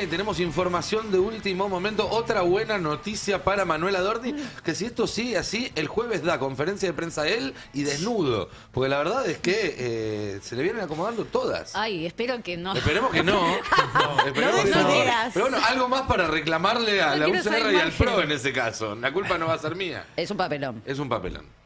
Tenemos información de último momento, otra buena noticia para Manuel Adorni, que si esto sigue así, el jueves da conferencia de prensa a él y desnudo, porque la verdad es que se le vienen acomodando todas. Ay, espero que no. Esperemos que no. Esperemos que no. Pero bueno, algo más para reclamarle a la UCR y al PRO en ese caso. La culpa no va a ser mía. Es un papelón. Es un papelón.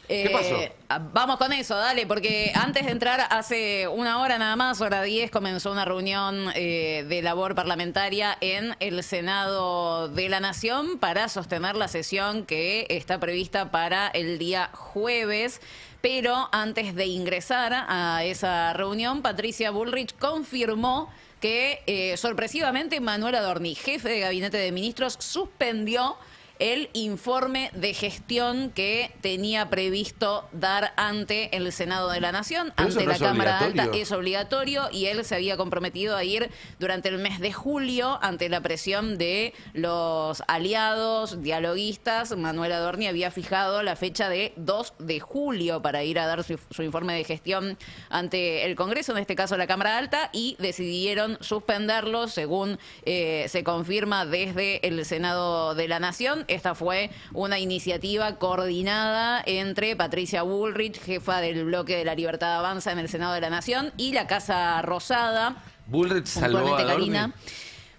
¿Qué pasó? Vamos con eso, dale, porque antes de entrar, hace una hora nada más, hora 10, comenzó una reunión de labor parlamentaria en el Senado de la Nación para sostener la sesión que está prevista para el día jueves. Pero antes de ingresar a esa reunión, Patricia Bullrich confirmó que sorpresivamente Manuel Adorni, jefe de gabinete de ministros, suspendió el informe de gestión que tenía previsto dar ante el Senado de la Nación, ante la Cámara Alta. Es obligatorio y él se había comprometido a ir durante el mes de julio ante la presión de los aliados dialoguistas. Manuel Adorni había fijado la fecha de 2 de julio para ir a dar su informe de gestión ante el Congreso, en este caso la Cámara Alta, y decidieron suspenderlo, según se confirma desde el Senado de la Nación. Esta fue una iniciativa coordinada entre Patricia Bullrich, jefa del bloque de la Libertad Avanza en el Senado de la Nación, y la Casa Rosada. Bullrich salvó a Adorni.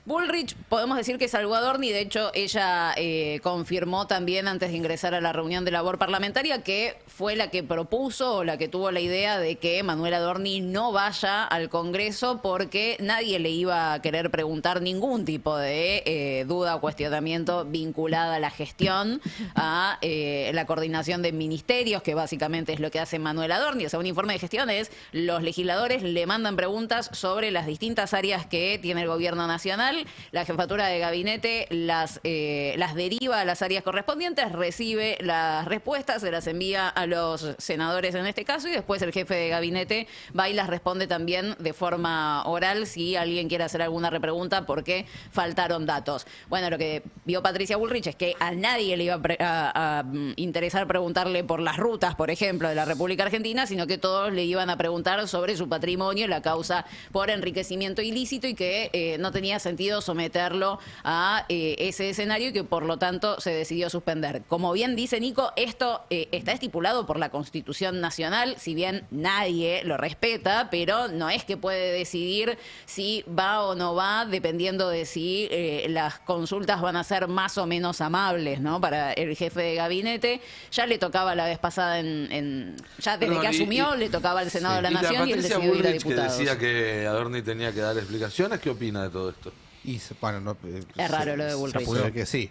Bullrich, podemos decir que salvó a Adorni. De hecho, ella confirmó también antes de ingresar a la reunión de labor parlamentaria que fue la que propuso o la que tuvo la idea de que Manuel Adorni no vaya al Congreso porque nadie le iba a querer preguntar ningún tipo de duda o cuestionamiento vinculada a la gestión, a la coordinación de ministerios, que básicamente es lo que hace Manuel Adorni. O sea, un informe de gestión es los legisladores le mandan preguntas sobre las distintas áreas que tiene el gobierno nacional. La jefatura de gabinete las deriva a las áreas correspondientes, recibe las respuestas, se las envía a los senadores en este caso, y después el jefe de gabinete va y las responde también de forma oral si alguien quiere hacer alguna repregunta porque faltaron datos. Bueno, lo que vio Patricia Bullrich es que a nadie le iba a interesar preguntarle por las rutas, por ejemplo, de la República Argentina, sino que todos le iban a preguntar sobre su patrimonio, la causa por enriquecimiento ilícito, y que no tenía sentido someterlo a ese escenario y que por lo tanto se decidió suspender. Como bien dice Nico, esto está estipulado por la Constitución Nacional, si bien nadie lo respeta, pero no es que puede decidir si va o no va, dependiendo de si las consultas van a ser más o menos amables, ¿no? Para el jefe de gabinete. Ya le tocaba la vez pasada, ya desde que asumió, le tocaba al Senado de la Nación, y él decidió ir a diputados. Que decía que Adorni tenía que dar explicaciones, ¿qué opina de todo esto? Y bueno, no, es raro lo de Bullrich. Que sí.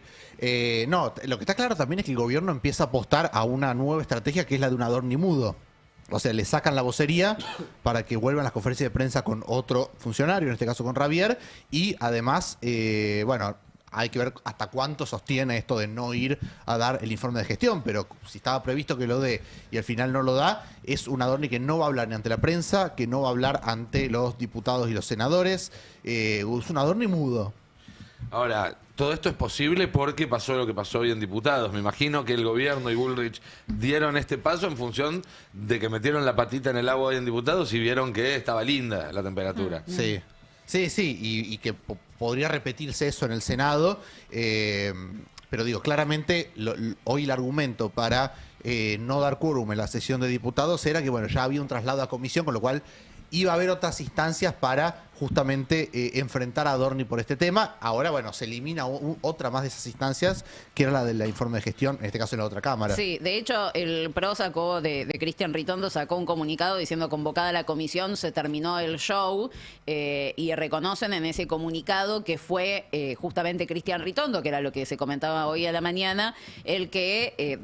No, lo que está claro también es que el gobierno empieza a apostar a una nueva estrategia que es la de un Adorni mudo. O sea, le sacan la vocería para que vuelvan las conferencias de prensa con otro funcionario, en este caso con Javier, y además, bueno, hay que ver hasta cuánto sostiene esto de no ir a dar el informe de gestión, pero si estaba previsto que lo dé y al final no lo da, es un Adorni que no va a hablar ni ante la prensa, que no va a hablar ante los diputados y los senadores, es un Adorni mudo. Ahora, todo esto es posible porque pasó lo que pasó hoy en diputados. Me imagino que el gobierno y Bullrich dieron este paso en función de que metieron la patita en el agua hoy en diputados y vieron que estaba linda la temperatura. Sí. Sí, y que podría repetirse eso en el Senado, pero digo, claramente hoy el argumento para no dar quórum en la sesión de diputados era que, bueno, ya había un traslado a comisión, con lo cual iba a haber otras instancias para justamente enfrentar a Adorni por este tema. Ahora, bueno, se elimina otra más de esas instancias, que era la del informe de gestión, en este caso en la otra Cámara. Sí, de hecho, el PRO sacó, de Cristian Ritondo, sacó un comunicado diciendo: convocada la comisión, se terminó el show, y reconocen en ese comunicado que fue justamente Cristian Ritondo, que era lo que se comentaba hoy a la mañana, el que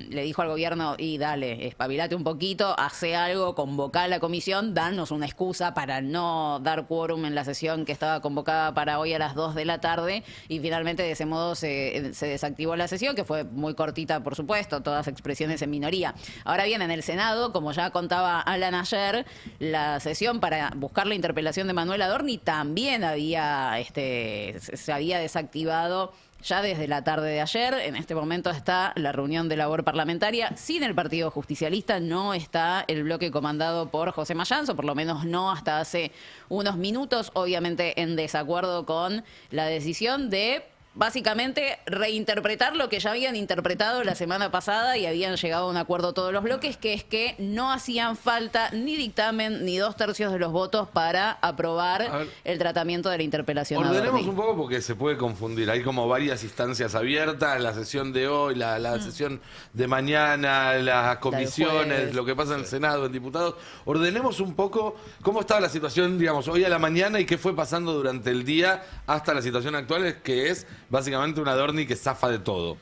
le dijo al gobierno: y dale, espabilate un poquito, hace algo, convocá a la comisión, danos una excusa para no dar quórum en la sesión que estaba convocada para hoy a las 2 de la tarde, y finalmente de ese modo se desactivó la sesión, que fue muy cortita, por supuesto, todas expresiones en minoría. Ahora bien, en el Senado, como ya contaba Alan ayer, la sesión para buscar la interpelación de Manuel Adorni también se había desactivado ya desde la tarde de ayer. En este momento está la reunión de labor parlamentaria sin el Partido Justicialista. No está el bloque comandado por José Mayanzo, por lo menos no hasta hace unos minutos, obviamente en desacuerdo con la decisión de básicamente reinterpretar lo que ya habían interpretado la semana pasada y habían llegado a un acuerdo todos los bloques, que es que no hacían falta ni dictamen ni 2/3 de los votos para aprobar el tratamiento de la interpelación. Ordenemos un poco porque se puede confundir. Hay como varias instancias abiertas, la sesión de hoy, la sesión de mañana, las comisiones, lo que pasa en el Senado, en diputados. Ordenemos un poco cómo estaba la situación, digamos, hoy a la mañana y qué fue pasando durante el día hasta la situación actual, que es básicamente una Adorni que zafa de todo.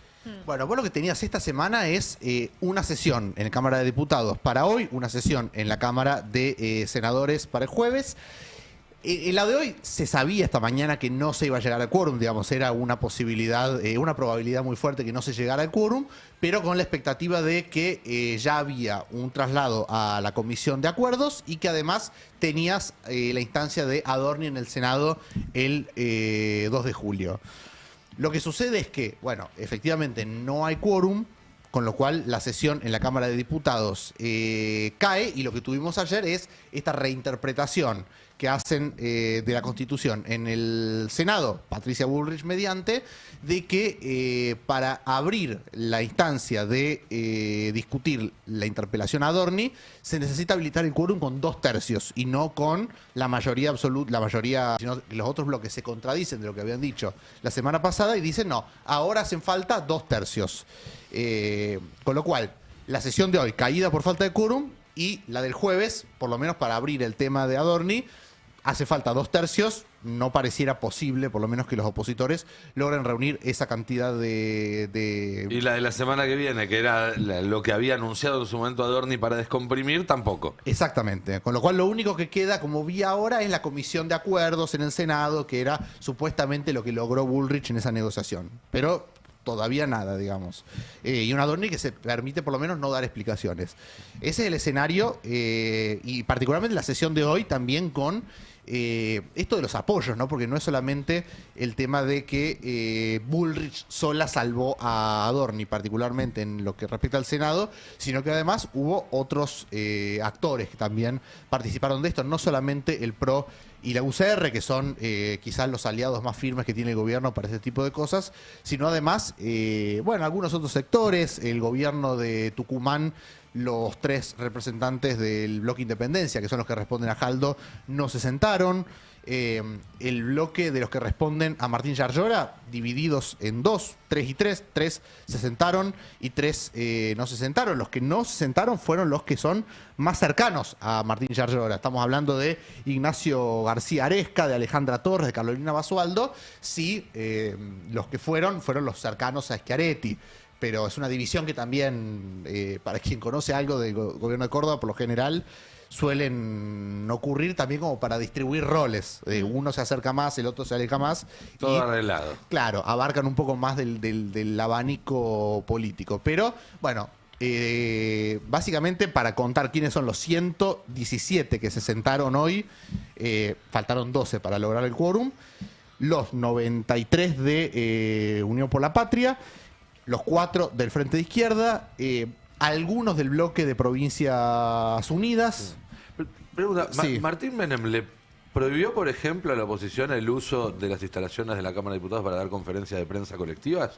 Bueno, vos lo que tenías esta semana es una sesión en la Cámara de Diputados para hoy, una sesión en la Cámara de Senadores para el jueves. En la de hoy se sabía esta mañana que no se iba a llegar al quórum, digamos, era una posibilidad, una probabilidad muy fuerte que no se llegara al quórum, pero con la expectativa de que ya había un traslado a la Comisión de Acuerdos y que además tenías la instancia de Adorni en el Senado el 2 de julio. Lo que sucede es que, bueno, efectivamente no hay quórum, con lo cual la sesión en la Cámara de Diputados cae, y lo que tuvimos ayer es esta reinterpretación que hacen de la Constitución en el Senado, Patricia Bullrich mediante, de que para abrir la instancia de discutir la interpelación a Adorni se necesita habilitar el quórum con 2/3 y no con la mayoría absoluta, sino que los otros bloques se contradicen de lo que habían dicho la semana pasada y dicen no, ahora hacen falta 2/3. Con lo cual, la sesión de hoy caída por falta de quórum y la del jueves, por lo menos para abrir el tema de Adorni, hace falta 2/3. No pareciera posible, por lo menos, que los opositores logren reunir esa cantidad de... Y la de la semana que viene, que era lo que había anunciado en su momento Adorni para descomprimir, tampoco. Exactamente. Con lo cual lo único que queda, como vi ahora, es la Comisión de Acuerdos en el Senado, que era supuestamente lo que logró Bullrich en esa negociación. Pero todavía nada, digamos. Y un Adorni que se permite por lo menos no dar explicaciones. Ese es el escenario, y particularmente la sesión de hoy también con esto de los apoyos, ¿no? Porque no es solamente el tema de que Bullrich sola salvó a Adorni, particularmente en lo que respecta al Senado, sino que además hubo otros actores que también participaron de esto, no solamente el PRO y la UCR, que son quizás los aliados más firmes que tiene el gobierno para este tipo de cosas, sino además, bueno, algunos otros sectores, el gobierno de Tucumán, los 3 representantes del bloque Independencia, que son los que responden a Jaldo, no se sentaron. El bloque de los que responden a Martín Yarlora, divididos en 2, 3 y 3, 3 se sentaron y 3 no se sentaron. Los que no se sentaron fueron los que son más cercanos a Martín Yarlora. Estamos hablando de Ignacio García Aresca, de Alejandra Torres, de Carolina Basualdo. Sí, los que fueron los cercanos a Schiaretti. Pero es una división que también, para quien conoce algo del gobierno de Córdoba, por lo general, suelen ocurrir también como para distribuir roles. Uno se acerca más, el otro se aleja más. Todo arreglado. Claro, abarcan un poco más del abanico político. Pero, bueno, básicamente para contar quiénes son los 117 que se sentaron hoy, faltaron 12 para lograr el quórum, los 93 de Unión por la Patria, los 4 del Frente de Izquierda, algunos del bloque de Provincias Unidas. Pregunta, Sí. ¿Martín Menem le prohibió, por ejemplo, a la oposición el uso de las instalaciones de la Cámara de Diputados para dar conferencias de prensa colectivas?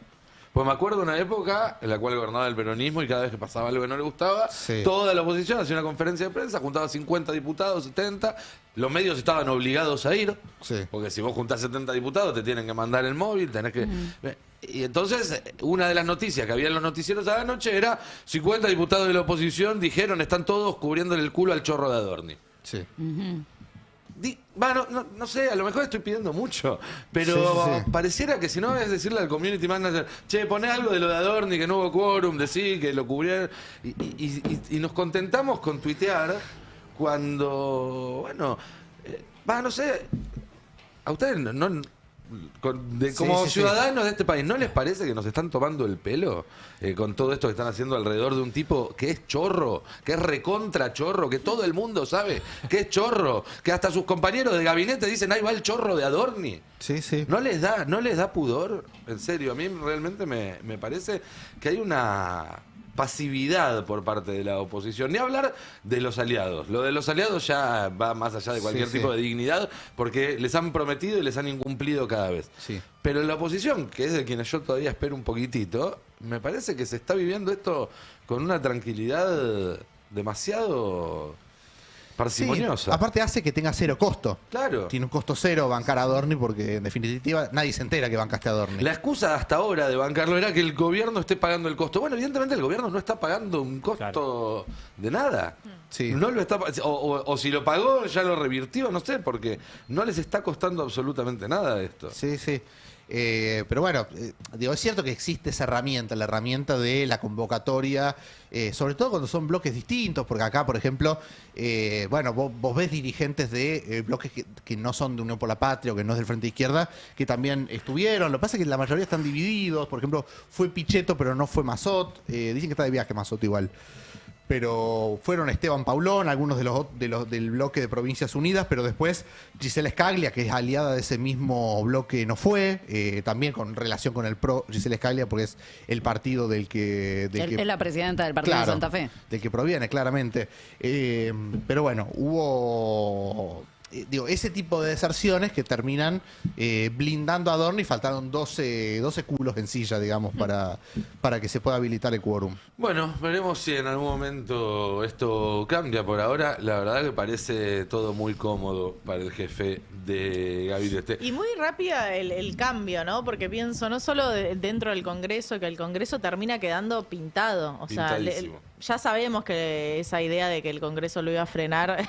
Pues me acuerdo de una época en la cual gobernaba el peronismo y cada vez que pasaba algo que no le gustaba, Sí. toda la oposición hacía una conferencia de prensa, juntaba 50 diputados, 70, los medios estaban obligados a ir, Sí. porque si vos juntás 70 diputados te tienen que mandar el móvil, tenés que... Y entonces, una de las noticias que había en los noticieros a la noche era 50 diputados de la oposición dijeron están todos cubriéndole el culo al chorro de Adorni. Sí. Bueno, no sé, a lo mejor estoy pidiendo mucho, pero Sí. pareciera que si no es decirle al community manager, che, poné algo de lo de Adorni, que no hubo quórum, decí que lo cubrieron, y nos contentamos con tuitear cuando, bueno, no sé, a ustedes como sí. ciudadanos de este país, ¿no les parece que nos están tomando el pelo con todo esto que están haciendo alrededor de un tipo que es chorro, que es recontra chorro, que todo el mundo sabe que es chorro, que hasta sus compañeros de gabinete dicen, ahí va el chorro de Adorni? Sí. ¿No les da pudor? En serio, a mí realmente me parece que hay una pasividad por parte de la oposición. Ni hablar de los aliados. Lo de los aliados ya va más allá de cualquier Sí, tipo sí. de dignidad, porque les han prometido y les han incumplido cada vez. Sí. Pero la oposición, que es de quienes yo todavía espero un poquitito, me parece que se está viviendo esto con una tranquilidad demasiado parsimoniosa. Sí, aparte hace que tenga cero costo. Claro. Tiene un costo cero bancar a Adorni porque en definitiva nadie se entera que bancaste a Adorni. La excusa hasta ahora de bancarlo era que el gobierno esté pagando el costo. Bueno, evidentemente el gobierno no está pagando un costo de nada. Sí. No lo está, o si lo pagó, ya lo revirtió, no sé, porque no les está costando absolutamente nada esto. Sí. Pero bueno, digo, es cierto que existe esa herramienta, la herramienta de la convocatoria, sobre todo cuando son bloques distintos, porque acá, por ejemplo, bueno, vos ves dirigentes de bloques que no son de Unión por la Patria o que no es del Frente de Izquierda, que también estuvieron. Lo que pasa es que la mayoría están divididos. Por ejemplo, fue Pichetto, pero no fue Massot. Dicen que está de viaje Massot igual. Pero fueron Esteban Paulón, algunos de los del bloque de Provincias Unidas, pero después Gisela Scaglia, que es aliada de ese mismo bloque, no fue, también con relación con el PRO, Gisela Scaglia, porque es el partido del que... Es la presidenta del partido de claro, Santa Fe. del que proviene, claramente. Pero bueno, hubo... digo, ese tipo de deserciones que terminan blindando a Adorni. Faltaron 12 culos en silla, digamos, para que se pueda habilitar el quórum. Bueno, veremos si en algún momento esto cambia. Por ahora, la verdad que parece todo muy cómodo para el jefe de gabinete. Y muy rápida el cambio, ¿no? Porque pienso, no solo dentro del Congreso, que el Congreso termina quedando pintado. O sea, Pintadísimo. ya sabemos que esa idea de que el Congreso lo iba a frenar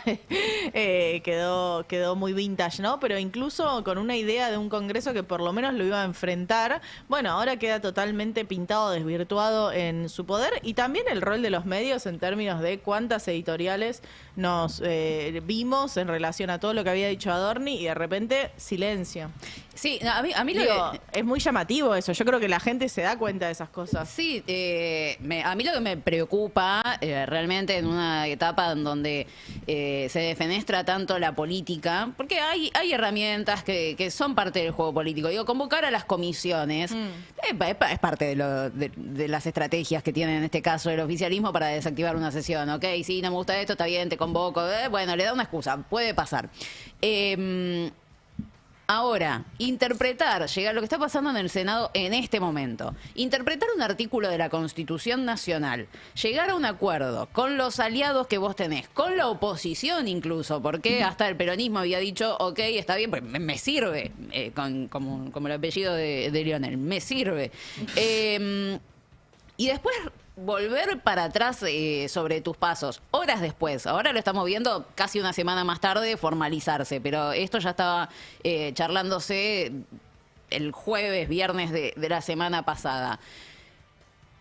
quedó muy vintage, ¿no? Pero incluso con una idea de un Congreso que por lo menos lo iba a enfrentar, bueno, ahora queda totalmente pintado, desvirtuado en su poder. Y también el rol de los medios en términos de cuántas editoriales nos vimos en relación a todo lo que había dicho Adorni y de repente silencio. Sí, a mí lo Digo, que... es muy llamativo eso. Yo creo que la gente se da cuenta de esas cosas. Sí, a mí lo que me preocupa realmente en una etapa en donde se defenestra tanto la política, porque hay herramientas que son parte del juego político. Digo, convocar a las comisiones es parte de las estrategias que tiene en este caso el oficialismo para desactivar una sesión. Ok, sí, no me gusta esto, está bien, te convoco. Bueno, le da una excusa, puede pasar. Ahora, llegar lo que está pasando en el Senado en este momento, interpretar un artículo de la Constitución Nacional, llegar a un acuerdo con los aliados que vos tenés, con la oposición incluso, porque hasta el peronismo había dicho, ok, está bien, pues me sirve, como el apellido de Lionel, me sirve. Y después volver para atrás sobre tus pasos, horas después. Ahora lo estamos viendo casi una semana más tarde formalizarse, pero esto ya estaba charlándose el jueves, viernes de la semana pasada.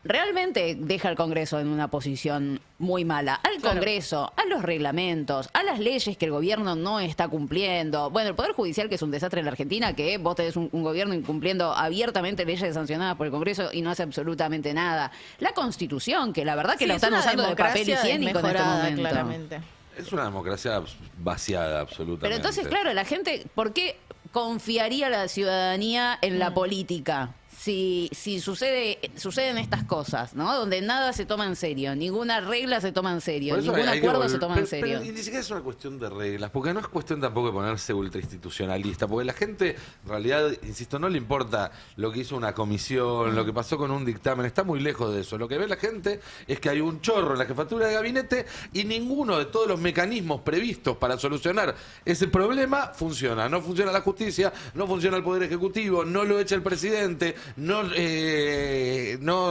Realmente deja al Congreso en una posición muy mala. Al Claro. Congreso, a los reglamentos, a las leyes que el gobierno no está cumpliendo. Bueno, el Poder Judicial, que es un desastre en la Argentina, que vos tenés un gobierno incumpliendo abiertamente leyes sancionadas por el Congreso y no hace absolutamente nada. La Constitución, que la verdad que Sí, la es están una usando de papel democracia higiénico en este desmejorada, momento. claramente. Es una democracia vaciada, absolutamente. Pero entonces, claro, la gente, ¿por qué confiaría la ciudadanía en la política? Si suceden estas cosas, ¿no? Donde nada se toma en serio, ninguna regla se toma en serio, Por eso ningún hay que acuerdo se volver- toma en pero serio. ni siquiera es una cuestión de reglas, porque no es cuestión tampoco de ponerse ultrainstitucionalista, porque la gente, en realidad, insisto, no le importa lo que hizo una comisión, lo que pasó con un dictamen, está muy lejos de eso. Lo que ve la gente es que hay un chorro en la jefatura de gabinete y ninguno de todos los mecanismos previstos para solucionar ese problema funciona. No funciona la justicia, no funciona el Poder Ejecutivo, no lo echa el presidente, no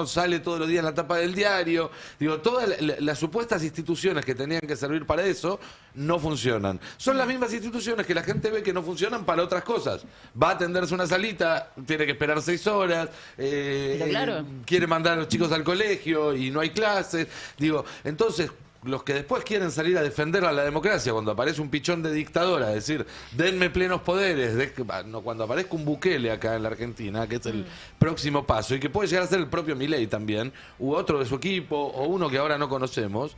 sale todos los días en la tapa del diario. Digo, todas las supuestas instituciones que tenían que servir para eso no funcionan. Son las mismas instituciones que la gente ve que no funcionan para otras cosas. Va a atenderse una salita, tiene que esperar 6 horas, Pero claro. quiere mandar a los chicos al colegio y no hay clases. Digo, entonces, los que después quieren salir a defender a la democracia, cuando aparece un pichón de dictadora, decir, denme plenos poderes, cuando aparezca un Bukele acá en la Argentina, que es el próximo paso, y que puede llegar a ser el propio Milei también, u otro de su equipo, o uno que ahora no conocemos,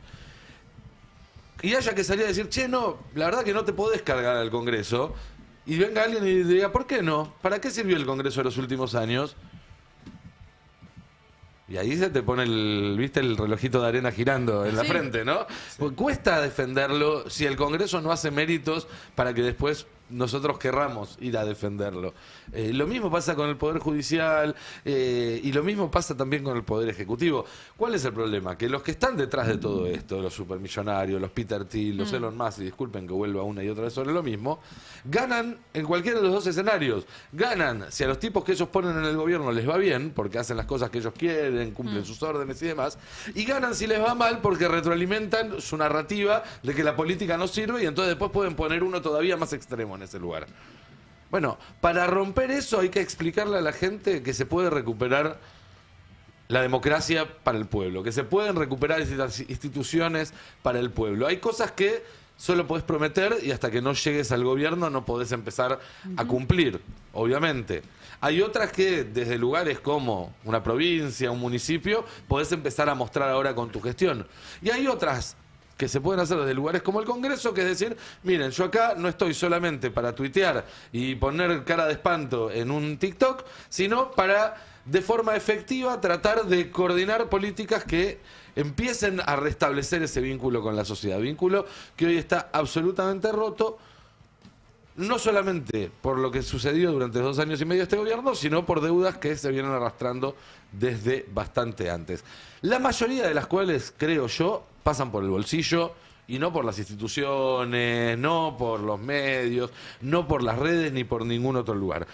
y haya que salir a decir, che, no, la verdad que no te podés cargar al Congreso, y venga alguien y diga, ¿por qué no? ¿Para qué sirvió el Congreso de los últimos años? Y ahí se te pone el relojito de arena girando en la frente, ¿no? Porque cuesta defenderlo si el Congreso no hace méritos para que después nosotros querramos ir a defenderlo. Lo mismo pasa con el Poder Judicial y lo mismo pasa también con el Poder Ejecutivo. ¿Cuál es el problema? Que los que están detrás de todo esto, los supermillonarios, los Peter Thiel, los Elon Musk, y disculpen que vuelva una y otra vez sobre lo mismo, ganan en cualquiera de los dos escenarios. Ganan si a los tipos que ellos ponen en el gobierno les va bien, porque hacen las cosas que ellos quieren, cumplen sus órdenes y demás, y ganan si les va mal porque retroalimentan su narrativa de que la política no sirve y entonces después pueden poner uno todavía más extremo en ese lugar. Bueno, para romper eso hay que explicarle a la gente que se puede recuperar la democracia para el pueblo, que se pueden recuperar instituciones para el pueblo. Hay cosas que solo podés prometer y hasta que no llegues al gobierno no podés empezar a cumplir, obviamente. Hay otras que desde lugares como una provincia, un municipio, podés empezar a mostrar ahora con tu gestión. Y hay otras que se pueden hacer desde lugares como el Congreso, que es decir, miren, yo acá no estoy solamente para tuitear y poner cara de espanto en un TikTok, sino para, de forma efectiva, tratar de coordinar políticas que empiecen a restablecer ese vínculo con la sociedad, vínculo que hoy está absolutamente roto, no solamente por lo que sucedió durante 2 años y medio de este gobierno, sino por deudas que se vienen arrastrando desde bastante antes. La mayoría de las cuales, creo yo, pasan por el bolsillo y no por las instituciones, no por los medios, no por las redes ni por ningún otro lugar.